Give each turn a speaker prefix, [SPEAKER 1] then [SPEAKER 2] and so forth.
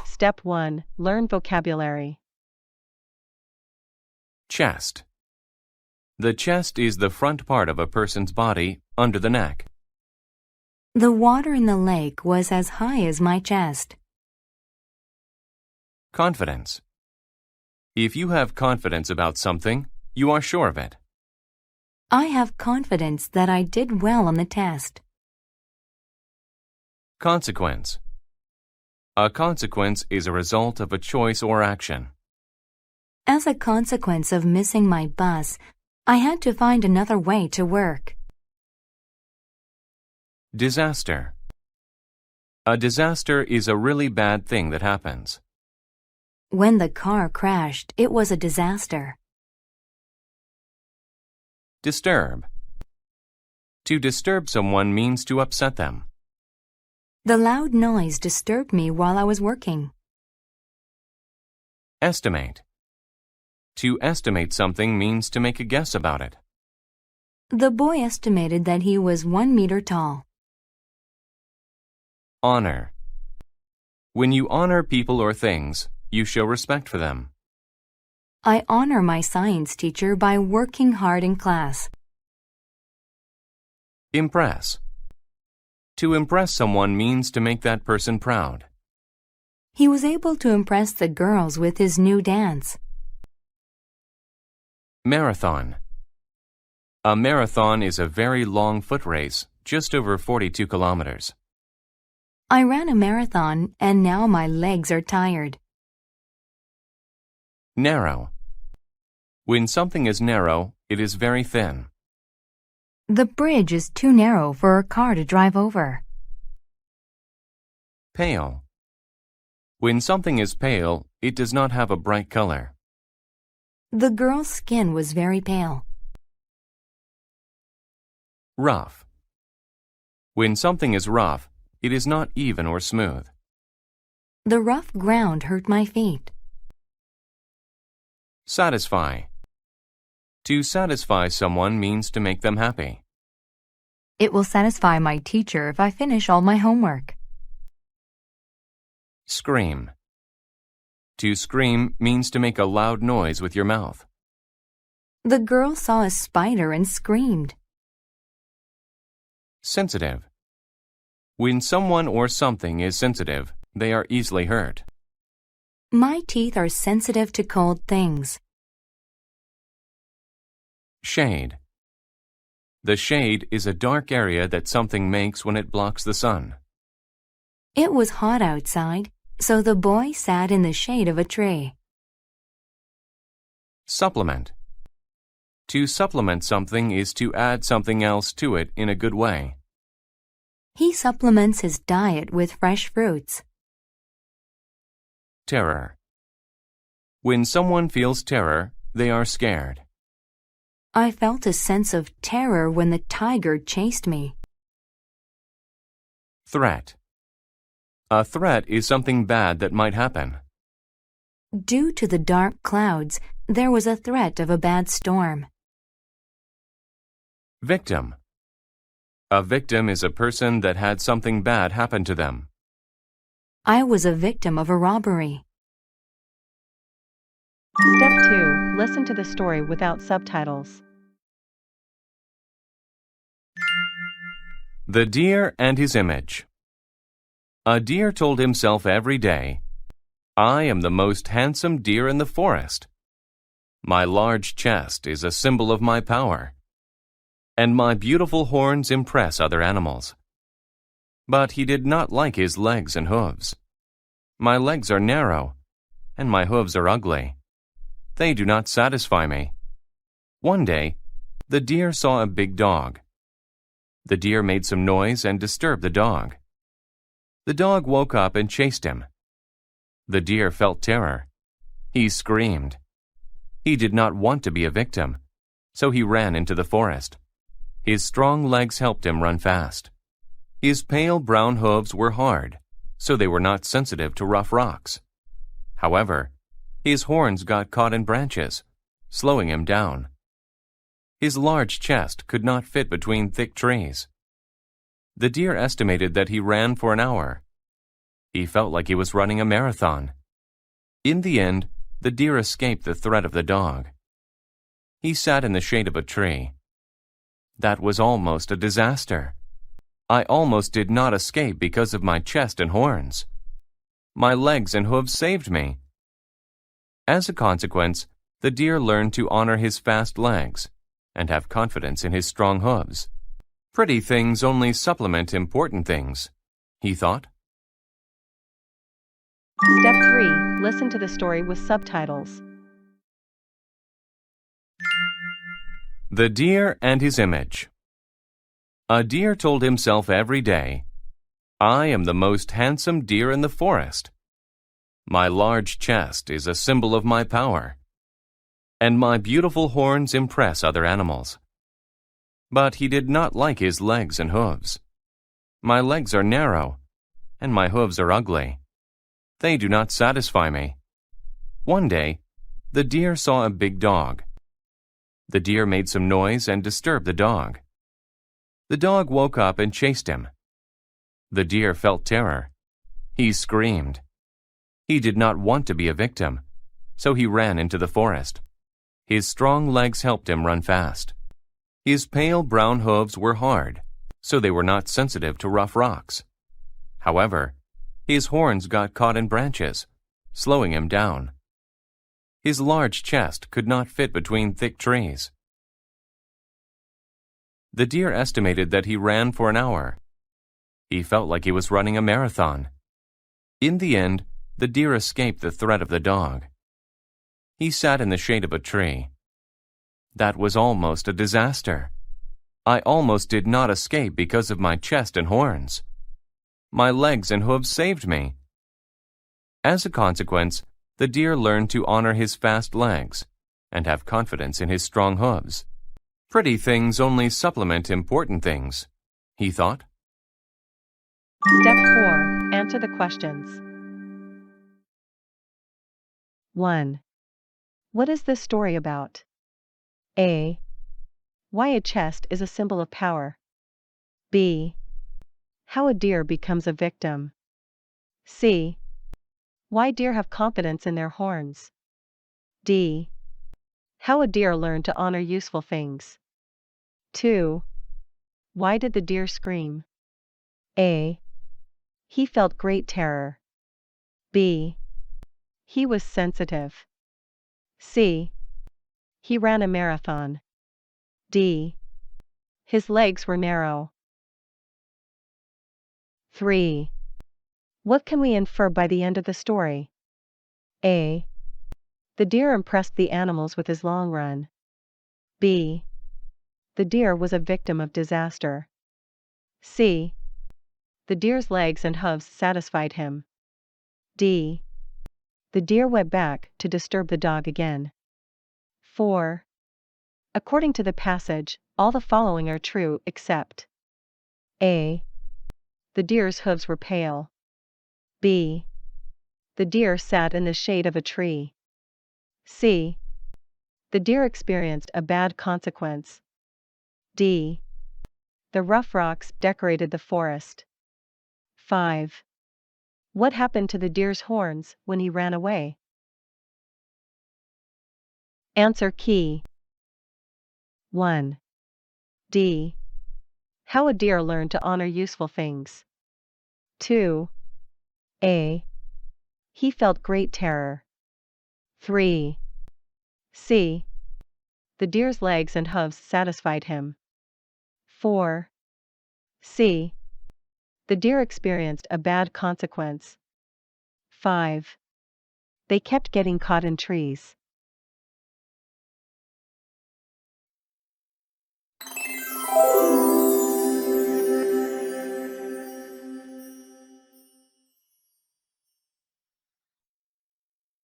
[SPEAKER 1] Step 1. Learn vocabulary.
[SPEAKER 2] Chest. The chest is the front part of a person's body under the neck.
[SPEAKER 3] The water in the lake was as high as my chest.
[SPEAKER 2] Confidence. If you have confidence about something, you are sure of it.
[SPEAKER 3] I have confidence that I did well on the test.
[SPEAKER 2] Consequence. A consequence is a result of a choice or action.
[SPEAKER 3] As a consequence of missing my bus, I had to find another way to work.
[SPEAKER 2] Disaster. A disaster is a really bad thing that happens.
[SPEAKER 3] When the car crashed, it was a disaster.
[SPEAKER 2] Disturb. To disturb someone means to upset them.
[SPEAKER 3] The loud noise disturbed me while I was working.
[SPEAKER 2] Estimate. To estimate something means to make a guess about it.
[SPEAKER 3] The boy estimated that he was 1 meter tall.
[SPEAKER 2] Honor. When you honor people or things, you show respect for them.
[SPEAKER 3] I honor my science teacher by working hard in class.
[SPEAKER 2] Impress. To impress someone means to make that person proud.
[SPEAKER 3] He was able to impress the girls with his new dance.
[SPEAKER 2] Marathon. A marathon is a very long foot race, just over 42 kilometers.
[SPEAKER 3] I ran a marathon and now my legs are tired.
[SPEAKER 2] Narrow. When something is narrow, it is very thin.
[SPEAKER 3] The bridge is too narrow for a car to drive over.
[SPEAKER 2] Pale. When something is pale, it does not have a bright color.
[SPEAKER 3] The girl's skin was very pale.
[SPEAKER 2] Rough. When something is rough, it is not even or smooth.
[SPEAKER 3] The rough ground hurt my feet.
[SPEAKER 2] Satisfy. To satisfy someone means to make them happy.
[SPEAKER 3] It will satisfy my teacher if I finish all my homework.
[SPEAKER 2] Scream. To scream means to make a loud noise with your mouth.
[SPEAKER 3] The girl saw a spider and screamed.
[SPEAKER 2] Sensitive. When someone or something is sensitive, they are easily hurt.
[SPEAKER 3] My teeth are sensitive to cold things.
[SPEAKER 2] Shade. The shade is a dark area that something makes when it blocks the sun.
[SPEAKER 3] It was hot outside, so the boy sat in the shade of a tree.
[SPEAKER 2] Supplement. To supplement something is to add something else to it in a good way.
[SPEAKER 3] He supplements his diet with fresh fruits.
[SPEAKER 2] Terror. When someone feels terror, they are scared.
[SPEAKER 3] I felt a sense of terror when the tiger chased me.
[SPEAKER 2] Threat. A threat is something bad that might happen.
[SPEAKER 3] Due to the dark clouds, there was a threat of a bad storm.
[SPEAKER 2] Victim. A victim is a person that had something bad happen to them.
[SPEAKER 3] I was a victim of a robbery.
[SPEAKER 1] Step 2. Listen to the story without subtitles.
[SPEAKER 2] The deer and his image. A deer told himself every day, "I am the most handsome deer in the forest. My large chest is a symbol of my power, and my beautiful horns impress other animals." But he did not like his legs and hooves. "My legs are narrow, and my hooves are ugly. They do not satisfy me." One day, the deer saw a big dog. The deer made some noise and disturbed the dog. The dog woke up and chased him. The deer felt terror. He screamed. He did not want to be a victim, so he ran into the forest. His strong legs helped him run fast. His pale brown hooves were hard, so they were not sensitive to rough rocks. However, his horns got caught in branches, slowing him down. His large chest could not fit between thick trees. The deer estimated that he ran for an hour. He felt like he was running a marathon. In the end, the deer escaped the threat of the dog. He sat in the shade of a tree. That was almost a disaster. I almost did not escape because of my chest and horns. My legs and hooves saved me. As a consequence, the deer learned to honor his fast legs and have confidence in his strong hooves. Pretty things only supplement important things, he thought.
[SPEAKER 1] Step 3. Listen to the story with subtitles.
[SPEAKER 2] The Deer and His Image. A deer told himself every day, "I am the most handsome deer in the forest. My large chest is a symbol of my power, and my beautiful horns impress other animals." But he did not like his legs and hooves. "My legs are narrow, and my hooves are ugly. They do not satisfy me." One day, the deer saw a big dog. The deer made some noise and disturbed the dog. The dog woke up and chased him. The deer felt terror. He screamed. He did not want to be a victim, so he ran into the forest. His strong legs helped him run fast. His pale brown hooves were hard, so they were not sensitive to rough rocks. However, his horns got caught in branches, slowing him down. His large chest could not fit between thick trees. The deer estimated that he ran for an hour. He felt like he was running a marathon. In the end, the deer escaped the threat of the dog. He sat in the shade of a tree. That was almost a disaster. I almost did not escape because of my chest and horns. My legs and hooves saved me. As a consequence, the deer learned to honor his fast legs and have confidence in his strong hooves. Pretty things only supplement important things, he thought.
[SPEAKER 1] Step 4. Answer the questions. 1. What is this story about? A. Why a chest is a symbol of power. B. How a deer becomes a victim. C. Why deer have confidence in their horns. D. How a deer learned to honor useful things. 2. Why did the deer scream? A. He felt great terror. B. He was sensitive. C. He ran a marathon. D. His legs were narrow. 3. What can we infer by the end of the story? A. The deer impressed the animals with his long run. B. The deer was a victim of disaster. C. The deer's legs and hooves satisfied him. D. The deer went back to disturb the dog again. 4. According to the passage, all the following are true except A. The deer's hooves were pale. B. The deer sat in the shade of a tree. C. The deer experienced a bad consequence. D. The rough rocks decorated the forest. 5. What happened to the deer's horns when he ran away? Answer key. 1. D. How a deer learned to honor useful things. 2. A. He felt great terror. 3. C. The deer's legs and hooves satisfied him. 4. C. The deer experienced a bad consequence. 5. They kept getting caught in trees.